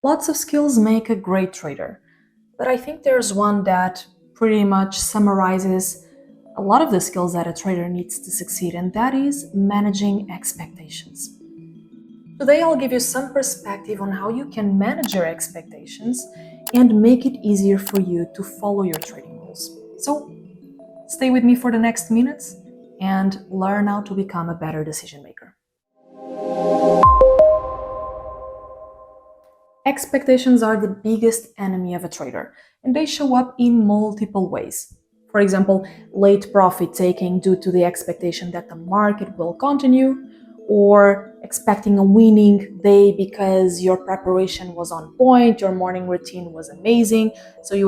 Lots of skills make a great trader, but I think there's one that pretty much summarizes a lot of the skills that a trader needs to succeed, and that is managing expectations. Today, I'll give you some perspective on how you can manage your expectations and make it easier for you to follow your trading rules. So, stay with me for the next minutes and learn how to become a better decision maker. Expectations are the biggest enemy of a trader, and they show up in multiple ways. For example, late profit taking due to the expectation that the market will continue, or expecting a winning day because your preparation was on point, your morning routine was amazing, so you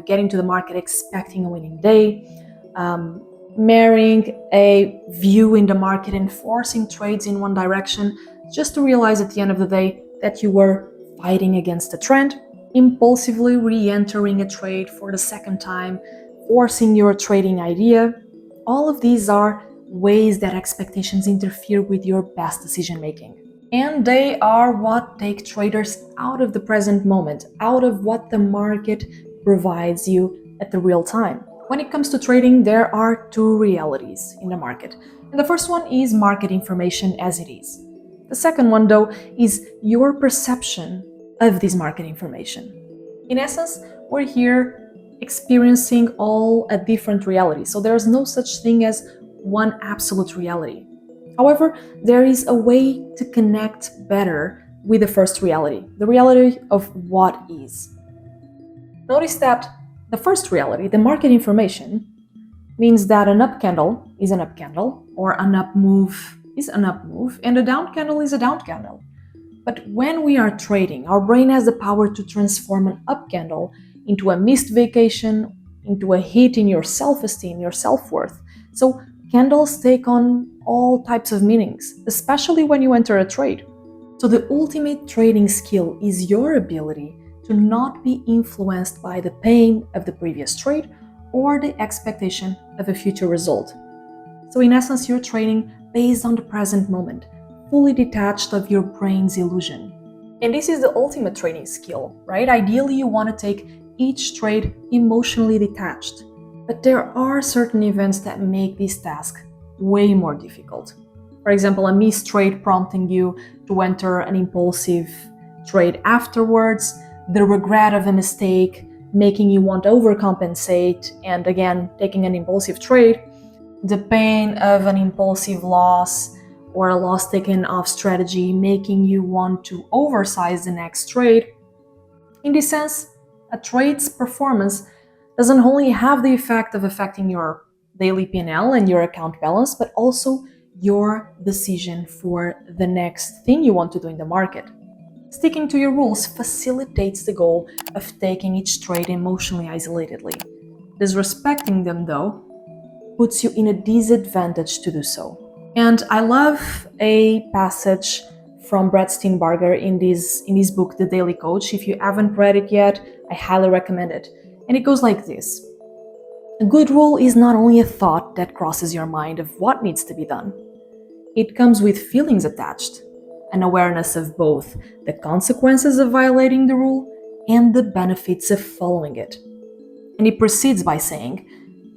get into the market expecting a winning day. Marrying a view in the market and forcing trades in one direction just to realize at the end of the day that you were fighting against the trend, impulsively re-entering a trade for the second time, forcing your trading idea. All of these are ways that expectations interfere with your best decision making. And they are what take traders out of the present moment, out of what the market provides you at the real time. When it comes to trading, there are two realities in the market. And the first one is market information as it is. The second one, though, is your perception of this market information. In essence, we're here experiencing all a different reality. So there's no such thing as one absolute reality. However, there is a way to connect better with the first reality, the reality of what is. Notice that the first reality, the market information, means that an up candle is an up candle, or an up move is an up move, and a down candle is a down candle. But when we are trading, our brain has the power to transform an up candle into a missed vacation, into a hit in your self-esteem, your self-worth. So candles take on all types of meanings, especially when you enter a trade. So the ultimate trading skill is your ability to not be influenced by the pain of the previous trade or the expectation of a future result. So in essence, you're trading based on the present moment, fully detached of your brain's illusion. And this is the ultimate trading skill, right? Ideally, you want to take each trade emotionally detached. But there are certain events that make this task way more difficult. For example, a missed trade prompting you to enter an impulsive trade afterwards, the regret of a mistake making you want to overcompensate and again taking an impulsive trade, the pain of an impulsive loss or a loss taken off strategy making you want to oversize the next trade. In this sense, a trade's performance doesn't only have the effect of affecting your daily P&L and your account balance, but also your decision for the next thing you want to do in the market. Sticking to your rules facilitates the goal of taking each trade emotionally isolatedly. Disrespecting them, though, puts you in a disadvantage to do so. And I love a passage from Brad Steenbarger in his book, The Daily Coach. If you haven't read it yet, I highly recommend it. And it goes like this. A good rule is not only a thought that crosses your mind of what needs to be done. It comes with feelings attached, an awareness of both the consequences of violating the rule and the benefits of following it. And he proceeds by saying,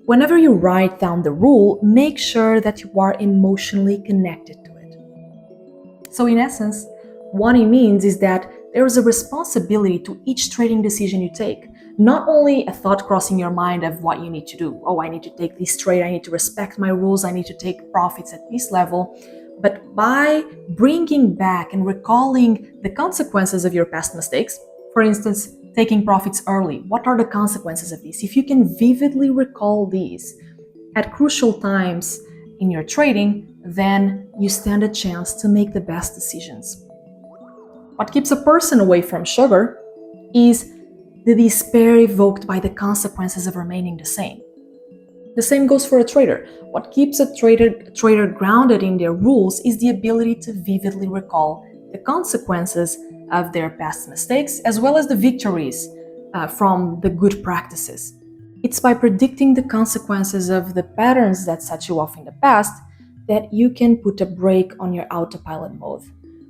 whenever you write down the rule, make sure that you are emotionally connected to it. So in essence, what he means is that there is a responsibility to each trading decision you take. Not only a thought crossing your mind of what you need to do. Oh, I need to take this trade, I need to respect my rules, I need to take profits at this level. But by bringing back and recalling the consequences of your past mistakes, for instance, taking profits early, what are the consequences of this? If you can vividly recall these at crucial times in your trading, then you stand a chance to make the best decisions. What keeps a person away from sugar is the despair evoked by the consequences of remaining the same. The same goes for a trader. What keeps a trader grounded in their rules is the ability to vividly recall the consequences of their past mistakes, as well as the victories from the good practices. It's by predicting the consequences of the patterns that set you off in the past that you can put a brake on your autopilot mode.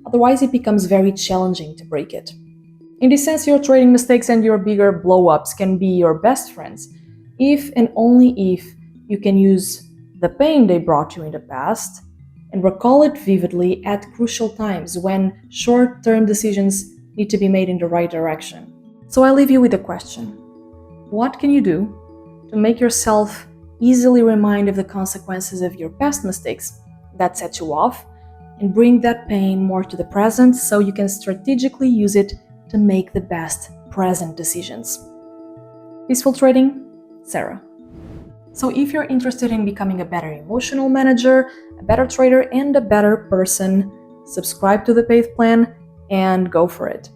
Otherwise, it becomes very challenging to break it. In this sense, your trading mistakes and your bigger blow-ups can be your best friends, if and only if you can use the pain they brought you in the past and recall it vividly at crucial times when short-term decisions need to be made in the right direction. So I leave you with a question. What can you do to make yourself easily remind of the consequences of your past mistakes that set you off and bring that pain more to the present so you can strategically use it to make the best present decisions? Peaceful trading, Sarah. So if you're interested in becoming a better emotional manager, a better trader, and a better person, subscribe to the Paid Plan and go for it.